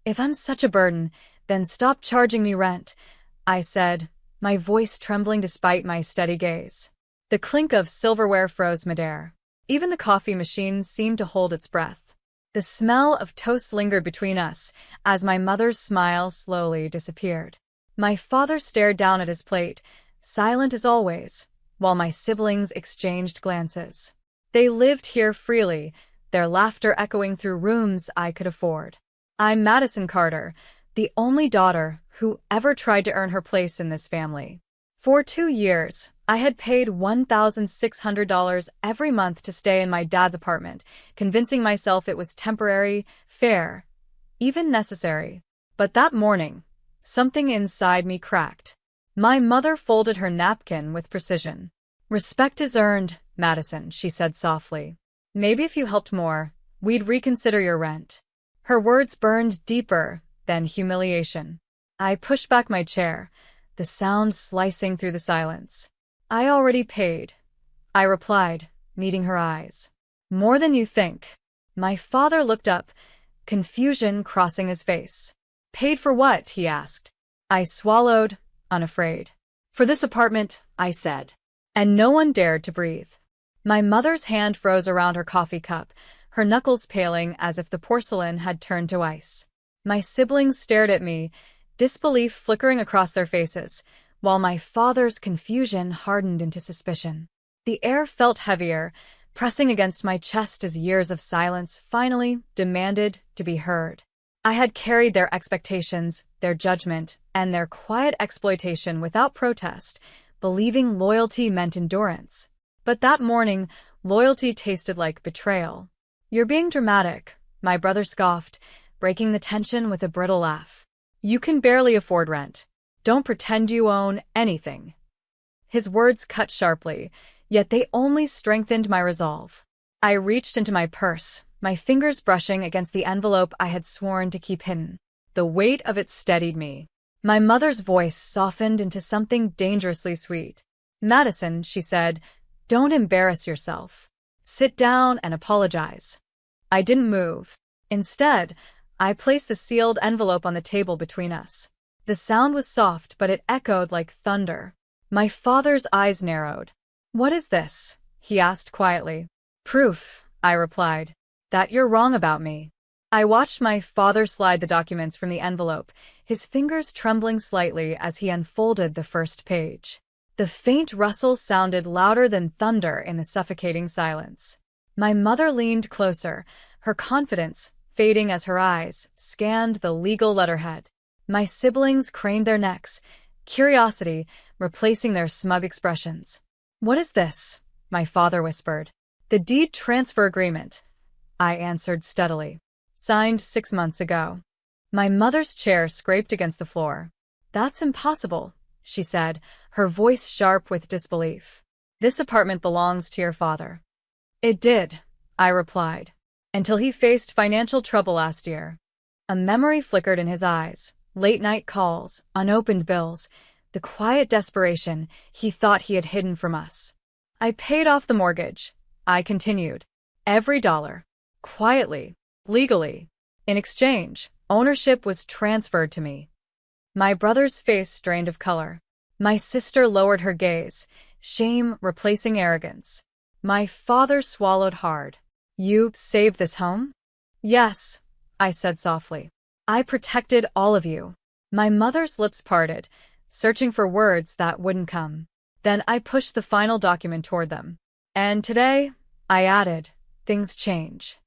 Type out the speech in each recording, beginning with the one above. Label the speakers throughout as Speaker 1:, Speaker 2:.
Speaker 1: If I'm such a burden, then stop charging me rent, I said, my voice trembling despite my steady gaze. The clink of silverware froze midair. Even the coffee machine seemed to hold its breath. The smell of toast lingered between us as my mother's smile slowly disappeared. My father stared down at his plate, silent as always, while my siblings exchanged glances. They lived here freely, their laughter echoing through rooms I could afford. I'm Madison Carter, the only daughter who ever tried to earn her place in this family. For 2 years, I had paid $1,600 every month to stay in my dad's apartment, convincing myself it was temporary, fair, even necessary. But that morning, something inside me cracked. My mother folded her napkin with precision. "Respect is earned, Madison," she said softly. "Maybe if you helped more, we'd reconsider your rent." Her words burned deeper than humiliation. I pushed back my chair, the sound slicing through the silence. "I already paid," I replied, meeting her eyes. "More than you think." My father looked up, confusion crossing his face. "Paid for what?" he asked. I swallowed, unafraid. "For this apartment," I said. And no one dared to breathe. My mother's hand froze around her coffee cup, her knuckles paling as if the porcelain had turned to ice. My siblings stared at me, disbelief flickering across their faces, while my father's confusion hardened into suspicion. The air felt heavier, pressing against my chest as years of silence finally demanded to be heard. I had carried their expectations, their judgment, and their quiet exploitation without protest, believing loyalty meant endurance. But that morning, loyalty tasted like betrayal. "You're being dramatic," my brother scoffed, breaking the tension with a brittle laugh. "You can barely afford rent. Don't pretend you own anything." His words cut sharply, yet they only strengthened my resolve. I reached into my purse, my fingers brushing against the envelope I had sworn to keep hidden. The weight of it steadied me. My mother's voice softened into something dangerously sweet. "Madison," she said, "don't embarrass yourself. Sit down and apologize." I didn't move. Instead, I placed the sealed envelope on the table between us. The sound was soft, but it echoed like thunder. My father's eyes narrowed. "What is this?" he asked quietly. "Proof," I replied, "that you're wrong about me." I watched my father slide the documents from the envelope, his fingers trembling slightly as he unfolded the first page. The faint rustle sounded louder than thunder in the suffocating silence. My mother leaned closer, her confidence fading as her eyes scanned the legal letterhead. My siblings craned their necks, curiosity replacing their smug expressions. "What is this?" my father whispered. "The deed transfer agreement," I answered steadily. "Signed 6 months ago." My mother's chair scraped against the floor. "That's impossible," she said, her voice sharp with disbelief. "This apartment belongs to your father." "It did," I replied, "until he faced financial trouble last year." A memory flickered in his eyes. Late-night calls, unopened bills, the quiet desperation he thought he had hidden from us. "I paid off the mortgage," I continued. "Every dollar. Quietly. Legally. In exchange, ownership was transferred to me." My brother's face drained of color. My sister lowered her gaze, shame replacing arrogance. My father swallowed hard. "You saved this home?" "Yes," I said softly. "I protected all of you." My mother's lips parted, searching for words that wouldn't come. Then I pushed the final document toward them. "And today," I added, "things change."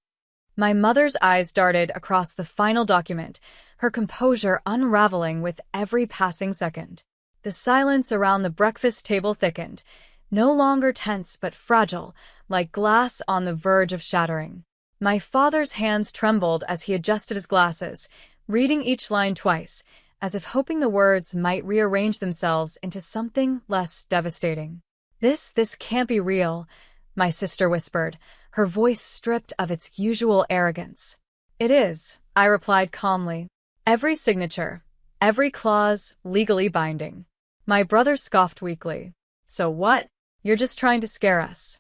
Speaker 1: My mother's eyes darted across the final document, her composure unraveling with every passing second. The silence around the breakfast table thickened, no longer tense but fragile, like glass on the verge of shattering. My father's hands trembled as he adjusted his glasses, reading each line twice, as if hoping the words might rearrange themselves into something less devastating. This can't be real," my sister whispered, her voice stripped of its usual arrogance. "It is," I replied calmly. "Every signature, every clause legally binding." My brother scoffed weakly. "So what? You're just trying to scare us."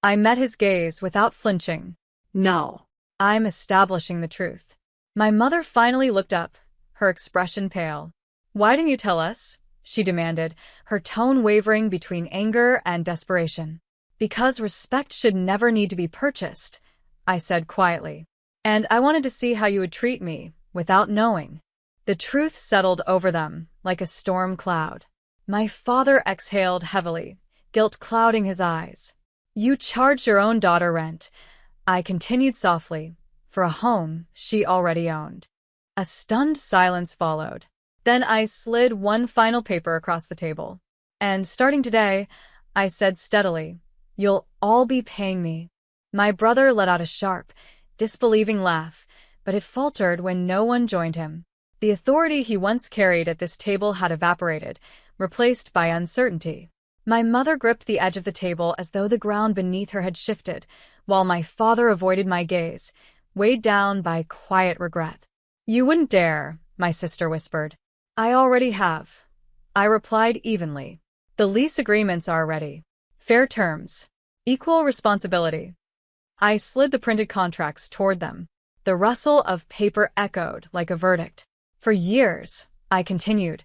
Speaker 1: I met his gaze without flinching. "No. I'm establishing the truth." My mother finally looked up, her expression pale. "Why didn't you tell us?" she demanded, her tone wavering between anger and desperation. "Because respect should never need to be purchased," I said quietly. "And I wanted to see how you would treat me, without knowing." The truth settled over them, like a storm cloud. My father exhaled heavily, guilt clouding his eyes. "You charged your own daughter rent," I continued softly, "for a home she already owned." A stunned silence followed. Then I slid one final paper across the table. "And starting today," I said steadily, "you'll all be paying me." My brother let out a sharp, disbelieving laugh, but it faltered when no one joined him. The authority he once carried at this table had evaporated, replaced by uncertainty. My mother gripped the edge of the table as though the ground beneath her had shifted, while my father avoided my gaze, weighed down by quiet regret. "You wouldn't dare," my sister whispered. "I already have," I replied evenly. "The lease agreements are ready. Fair terms. Equal responsibility." I slid the printed contracts toward them. The rustle of paper echoed like a verdict. "For years," I continued,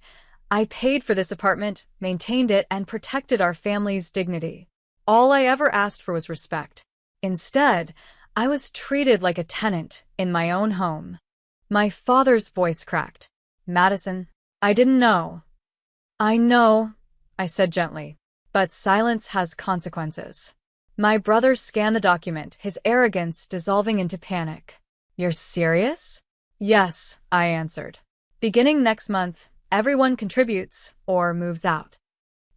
Speaker 1: "I paid for this apartment, maintained it, and protected our family's dignity. All I ever asked for was respect. Instead, I was treated like a tenant in my own home." My father's voice cracked. "Madison, I didn't know." "I know," I said gently, "but silence has consequences." My brother scanned the document, his arrogance dissolving into panic. "You're serious?" "Yes," I answered. "Beginning next month, everyone contributes or moves out."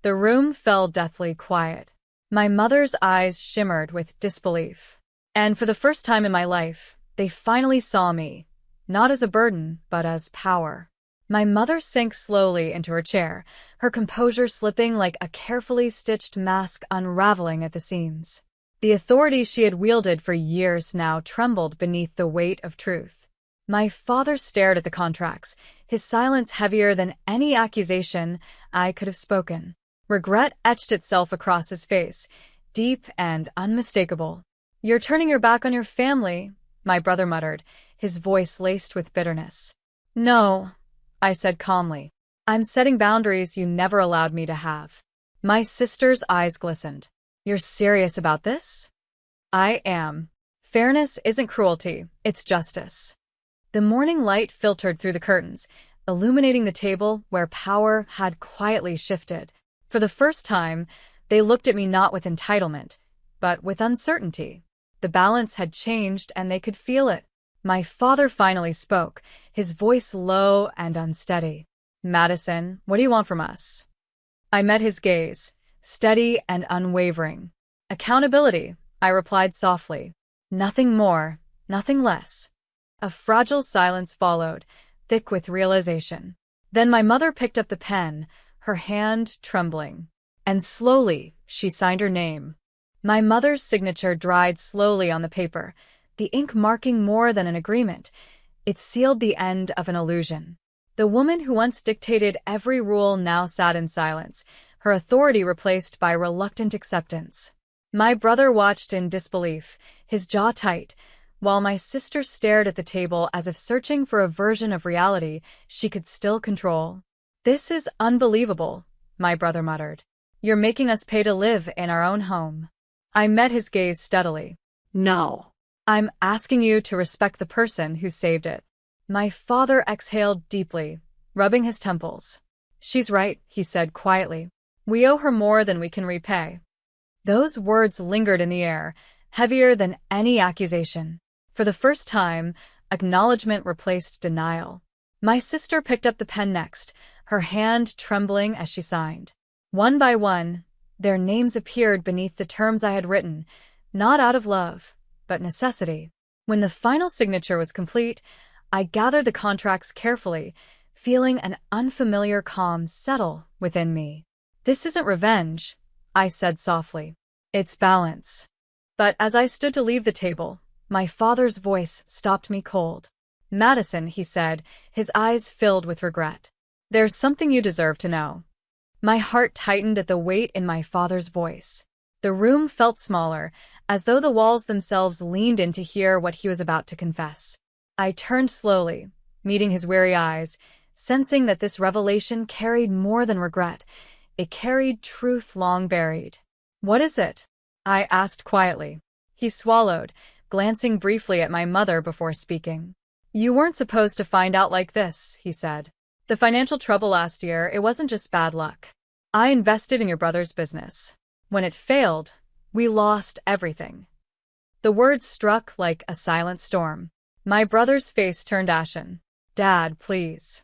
Speaker 1: The room fell deathly quiet. My mother's eyes shimmered with disbelief. And for the first time in my life, they finally saw me, not as a burden, but as power. My mother sank slowly into her chair, her composure slipping like a carefully stitched mask unraveling at the seams. The authority she had wielded for years now trembled beneath the weight of truth. My father stared at the contracts, his silence heavier than any accusation I could have spoken. Regret etched itself across his face, deep and unmistakable. "You're turning your back on your family," my brother muttered, his voice laced with bitterness. "No," I said calmly. "I'm setting boundaries you never allowed me to have." My sister's eyes glistened. "You're serious about this?" "I am. Fairness isn't cruelty, it's justice." The morning light filtered through the curtains, illuminating the table where power had quietly shifted. For the first time, they looked at me not with entitlement, but with uncertainty. The balance had changed and they could feel it. My father finally spoke, his voice low and unsteady. "Madison, what do you want from us?" I met his gaze, steady and unwavering. "Accountability," I replied softly. "Nothing more, nothing less." A fragile silence followed, thick with realization. Then my mother picked up the pen, her hand trembling. And slowly, she signed her name. My mother's signature dried slowly on the paper, the ink marking more than an agreement. It sealed the end of an illusion. The woman who once dictated every rule now sat in silence, her authority replaced by reluctant acceptance. My brother watched in disbelief, his jaw tight, while my sister stared at the table as if searching for a version of reality she could still control. "This is unbelievable," my brother muttered. "You're making us pay to live in our own home." I met his gaze steadily. "No. I'm asking you to respect the person who saved it." My father exhaled deeply, rubbing his temples. "She's right," he said quietly. "We owe her more than we can repay." Those words lingered in the air, heavier than any accusation. For the first time, acknowledgement replaced denial. My sister picked up the pen next, her hand trembling as she signed. One by one, their names appeared beneath the terms I had written, not out of love, but necessity. When the final signature was complete, I gathered the contracts carefully, feeling an unfamiliar calm settle within me. "This isn't revenge," I said softly. "It's balance." But as I stood to leave the table, my father's voice stopped me cold. "Madison," he said, his eyes filled with regret. "There's something you deserve to know." My heart tightened at the weight in my father's voice. The room felt smaller, as though the walls themselves leaned in to hear what he was about to confess. I turned slowly, meeting his weary eyes, sensing that this revelation carried more than regret. It carried truth long buried. "What is it?" I asked quietly. He swallowed, glancing briefly at my mother before speaking. "You weren't supposed to find out like this," he said. "The financial trouble last year, it wasn't just bad luck. I invested in your brother's business. When it failed, we lost everything." The words struck like a silent storm. My brother's face turned ashen. "Dad, please."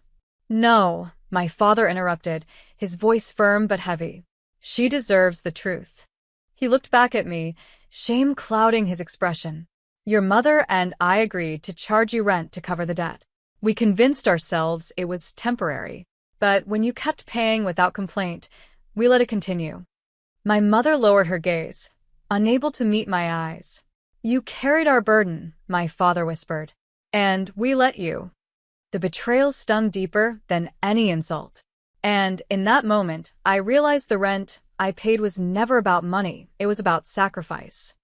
Speaker 1: "No," my father interrupted, his voice firm but heavy. "She deserves the truth." He looked back at me, shame clouding his expression. "Your mother and I agreed to charge you rent to cover the debt. We convinced ourselves it was temporary. But when you kept paying without complaint, we let it continue." My mother lowered her gaze, unable to meet my eyes. "You carried our burden," my father whispered. "And we let you." The betrayal stung deeper than any insult. And in that moment, I realized the rent I paid was never about money, it was about sacrifice.